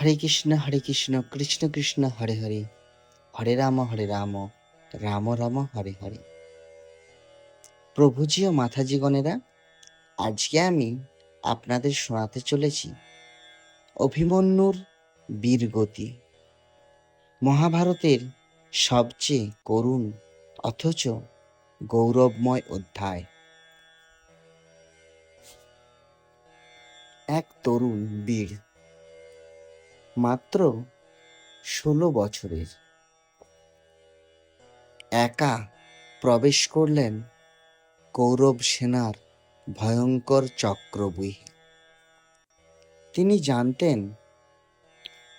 হরে কৃষ্ণ কৃষ্ণ কৃষ্ণ হরে হরে, হরে রাম রাম রাম হরে হরে। প্রভুজি ও মাতাজিগণেরা, আজকে আমি আপনাদের শোনাতে চলেছি অভিমন্যুর বীরগতি, মহাভারতের সবচেয়ে করুণ অথচ গৌরবময় অধ্যায়। এক তরুণ বীর, মাত্র 16 বছরের, একা প্রবেশ করলেন কৌরব সেনার ভয়ঙ্কর চক্রব্যূহে। তিনি জানতেন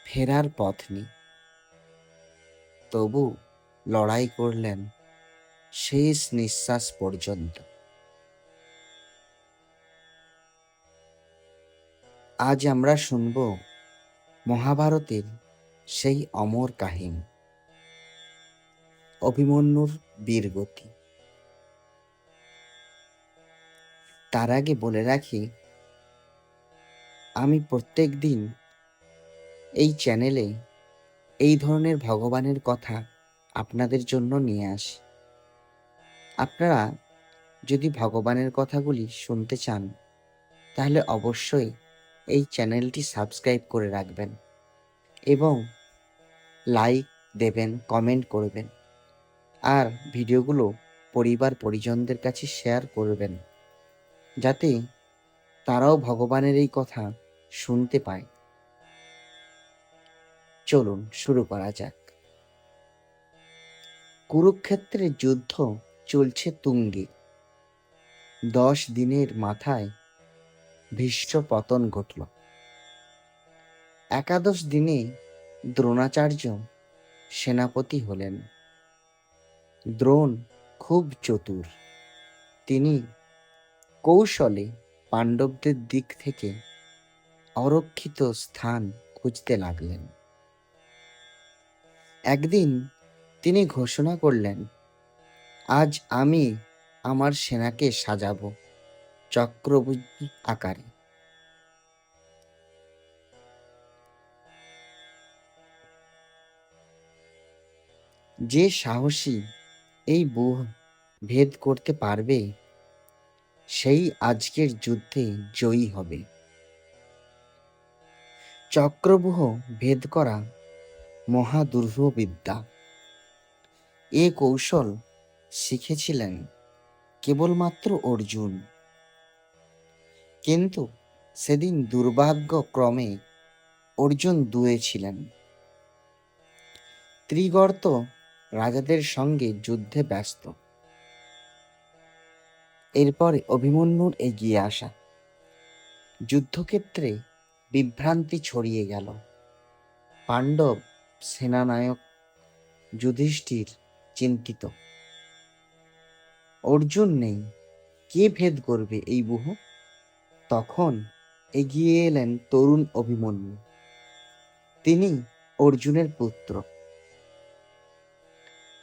ফেরার পথ নেই, তবু লড়াই করলেন শেষ নিঃশ্বাস পর্যন্ত। আজ আমরা শুনব মহাভারতের সেই অমর কাহিনী, অভিমন্যুর বীরগতি। তার আগে বলে রাখি, আমি প্রত্যেক দিন এই চ্যানেলে এই ধরনের ভগবানের কথা আপনাদের জন্য নিয়ে আসি। আপনারা যদি ভগবানের কথাগুলি শুনতে চান, তাহলে অবশ্যই এই চ্যানেলটি সাবস্ক্রাইব করে রাখবেন এবং লাইক দেবেন, কমেন্ট করবেন, আর ভিডিওগুলো পরিবার পরিজনদের কাছে শেয়ার করবেন, যাতে তারাও ভগবানের এই কথা শুনতে পায়। চলুন শুরু করা যাক। কুরুক্ষেত্রের যুদ্ধ চলছে তুঙ্গে। 10 দিনের মাথায় ভীষ্ম পতন ঘটল। একাদশ দিনে দ্রোণাচার্য সেনাপতি হলেন। দ্রোণ খুব চতুর। তিনি কৌশলে পাণ্ডবদের দিক থেকে অরক্ষিত স্থান খুঁজতে লাগলেন। একদিন তিনি ঘোষণা করলেন, আজ আমি আমার সেনাকে সাজাবো চক্রবর্তী আকারে। যে সাহসী এই ভেদ করতে পারবে, সেই আজকের যুদ্ধে জয়ী হবে। চক্রব্যূহ ভেদ করা মহাদুর্ভ বিদ্যা। এ কৌশল শিখেছিলেন কেবলমাত্র অর্জুন। কিন্তু সেদিন দুর্ভাগ্যক্রমে অর্জুন দূরে ছিলেন, ত্রিগর্ত রাজাদের সঙ্গে যুদ্ধে ব্যস্ত। এরপরে অভিমন্যুর এগিয়ে আসা। যুদ্ধক্ষেত্রে বিভ্রান্তি ছড়িয়ে গেল। পাণ্ডব সেনানায়ক যুধিষ্ঠির চিন্তিত, অর্জুন নেই, কে ভেদ করবে এই ব্যূহ? তখন এগিয়ে এলেন তরুণ অভিমন্যু। তিনি অর্জুনের পুত্র,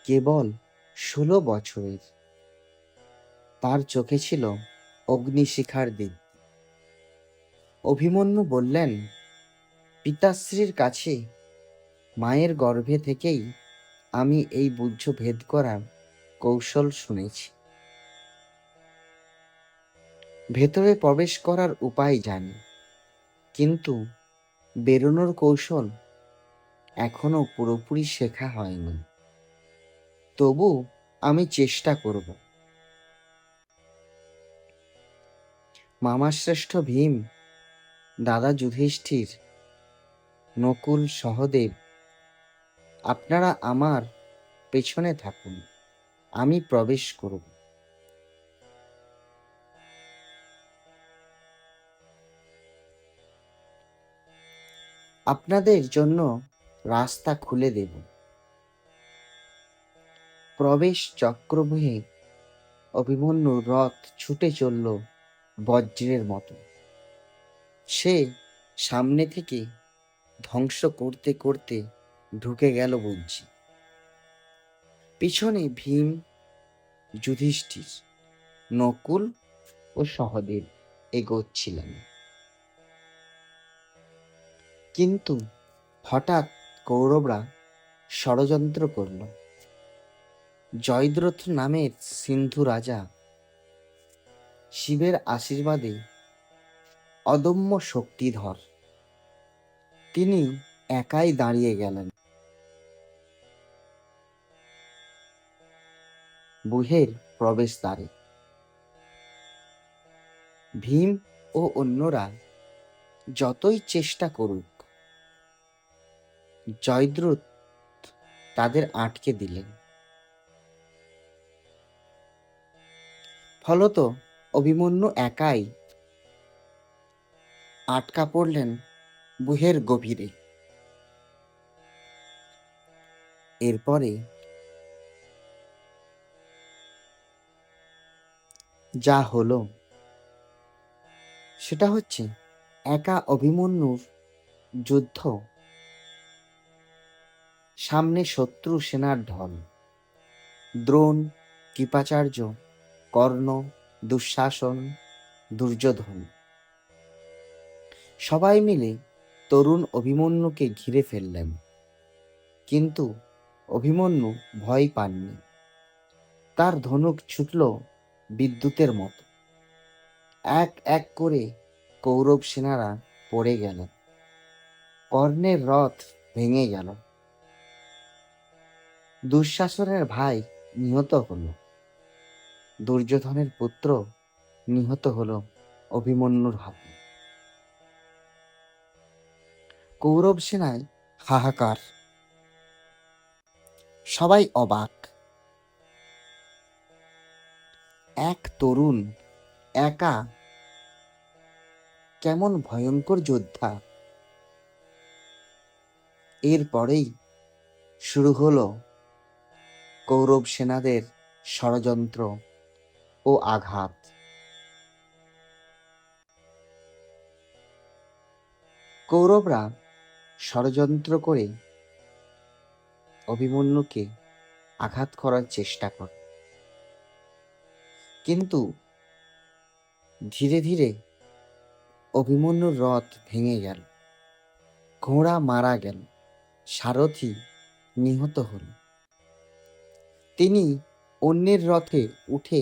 কেবল 16 বছরের। তার চোখে ছিল অগ্নিশিখার দিক। অভিমন্যু বললেন, পিতাশ্রীর কাছে মায়ের গর্ভে থেকেই আমি এই বুদ্ধ ভেদ করার কৌশল শুনেছি। ভেতরে প্রবেশ করার উপায় জানি, কিন্তু বেরোনোর কৌশল এখনো পুরোপুরি শেখা হয়নি। তবু আমি চেষ্টা করব। মামাশ্রেষ্ঠ ভীম, দাদা যুধিষ্ঠির, নকুল, সহদেব, আপনারা আমার পেছনে থাকুন, আমি প্রবেশ করব। আপনাদের জন্য রাস্তা খুলে দেব। প্রবেশ চক্রব্যূহে অভিমন্যুর রথ ছুটে চলল বজ্রের মতো। সে সামনে থেকে ধ্বংস করতে করতে ঢুকে গেল বুঝছি। পিছনে ভীম, যুধিষ্ঠির, নকুল ও সহদেব এগোচ্ছিলেন। কিন্তু হঠাৎ কৌরবরা ষড়যন্ত্র করল। জয়দ্রথ নামের সিন্ধু রাজা শিবের আশীর্বাদে অদম্য শক্তিধর, তিনি একাই দাঁড়িয়ে গেলেন বুহের প্রবেশদ্বারে। ভীম ও অন্যরা যতই চেষ্টা করুক, জয়দ্রথ তাদের আটকে দিলেন। ফলত অভিমন্যু একাই আটকা পড়লেন বুহের গভীরে। এরপরে যা হলো সেটা হচ্ছে, একা অভিমন্যুর যুদ্ধ, সামনে শত্রু সেনার ঢল। দ্রোণ, কৃপাচার্য, কর্ণ, দুঃশাসন, দুর্যোধন সবাই মিলে তরুণ অভিমন্যুকে ঘিরে ফেললেন। কিন্তু অভিমন্যু ভয় পাননি। তার ধনুক ছুটল বিদ্যুতের মতো। এক এক করে কৌরব সেনারা পড়ে গেল। কর্ণের রথ ভেঙে গেল। দুঃশাসনের ভাই নিহত হল। দুর্যোধনের পুত্র নিহত হল অভিমন্যুর হাতে। কৌরব সেনায় হাহাকার, সবাই অবাক। এক তরুণ একা কেমন ভয়ঙ্কর যোদ্ধা। এরপরেই শুরু হলো কৌরব সেনাদের ষড়যন্ত্র ও আঘাত। কৌরবরা ষড়যন্ত্র করে অভিমন্যুকে আঘাত করার চেষ্টা করে, কিন্তু ধীরে ধীরে অভিমন্যুর রথ ভেঙে গেল। ঘোড়া মারা গেল। সারথি নিহত হল। তিনি অন্যের রথে উঠে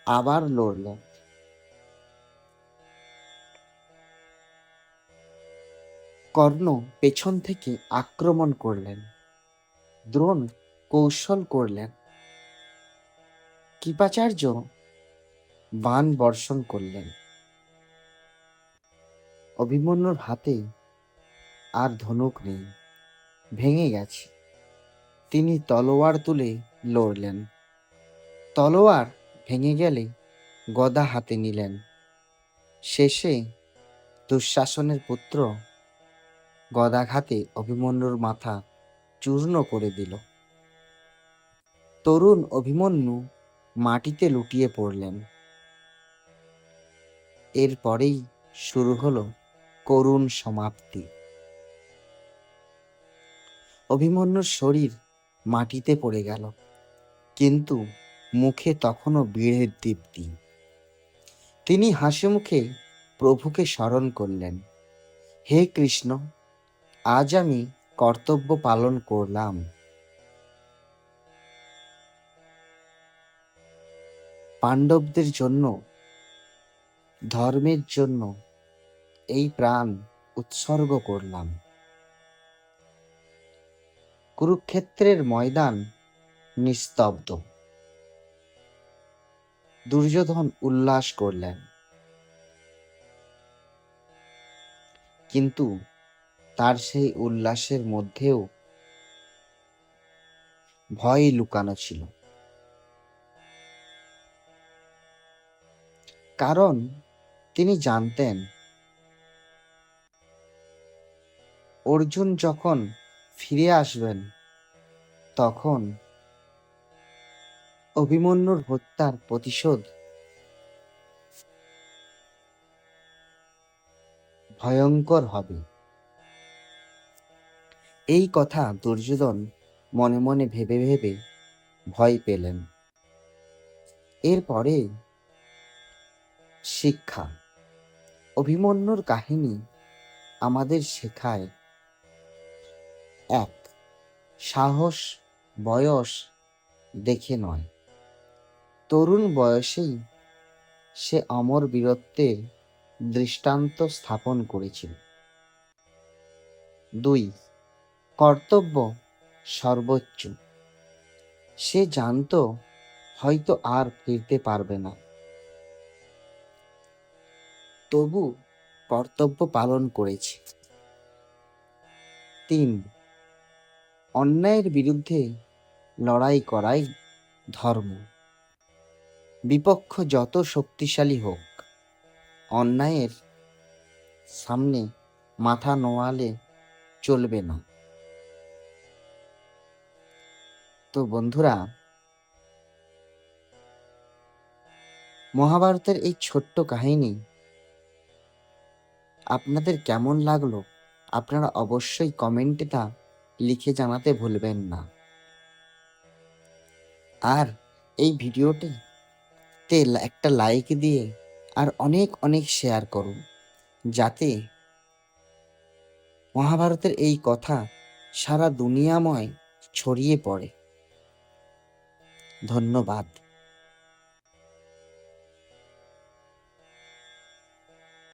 আবার লড়লেন। কর্ণ পেছন থেকে আক্রমণ করলেন। দ্রোণ কৌশল করলেন। কৃপাচার্য বাণ বর্ষণ করলেন। অভিমন্যুর হাতে আর ধনুক নেই, ভেঙে গেছে। তিনি তলোয়ার তুলে লড়লেন। তলোয়ার ভেঙে গেলে গদা হাতে নিলেন। শেষে দুঃশাসনের পুত্র গদাঘাতে অভিমন্যুর মাথা চূর্ণ করে দিল। তরুণ অভিমন্যু মাটিতে লুটিয়ে পড়লেন। এরপরেই শুরু হলো করুণ সমাপ্তি। অভিমন্যুর শরীর মাটিতে পড়ে গেল, কিন্তু মুখে তখনও বীরের দীপ্তি। তিনি হাসি মুখে প্রভুকে স্মরণ করলেন। হে কৃষ্ণ, আজ আমি কর্তব্য পালন করলাম। পাণ্ডবদের জন্য, ধর্মের জন্য এই প্রাণ উৎসর্গ করলাম। কুরুক্ষেত্রের ময়দান নিস্তব্ধ। দুর্যোধন উল্লাস করলেন, কিন্তু তার সেই উল্লাসের মধ্যেও ভয় লুকানো ছিল। কারণ তিনি জানতেন, অর্জুন যখন ফিরে আসবেন, তখন অভিমন্যুর হত্যার প্রতিশোধ ভয়ঙ্কর হবে। এই কথা দুর্যোধন মনে মনে ভেবে ভেবে ভয় পেলেন। এরপরে শিক্ষা। অভিমন্যুর কাহিনী আমাদের শেখায়, এক, সাহস বয়স দেখে নয়, তরুণ বয়সেই সে অমর বীরত্বের দৃষ্টান্ত স্থাপন করেছিল। 2, কর্তব্য সর্বোচ্চ, সে জানতো হয়তো আর ফিরতে পারবে না, তবু কর্তব্য পালন করেছে। 3, অন্যায়ের বিরুদ্ধে লড়াই করাই ধর্ম, বিপক্ষ যত শক্তিশালী হোক, অন্যায়ের সামনে মাথা নোয়ালে চলবে না। তো বন্ধুরা, মহাভারতের এই ছোট্ট কাহিনী আপনাদের কেমন লাগলো আপনারা অবশ্যই কমেন্টে তা লিখে জানাতে ভুলবেন না। আর এই ভিডিওটিতে একটা লাইক দিয়ে আর অনেক অনেক শেয়ার করুন, যাতে মহাভারতের এই কথা সারা দুনিয়াময় ছড়িয়ে পড়ে। ধন্যবাদ।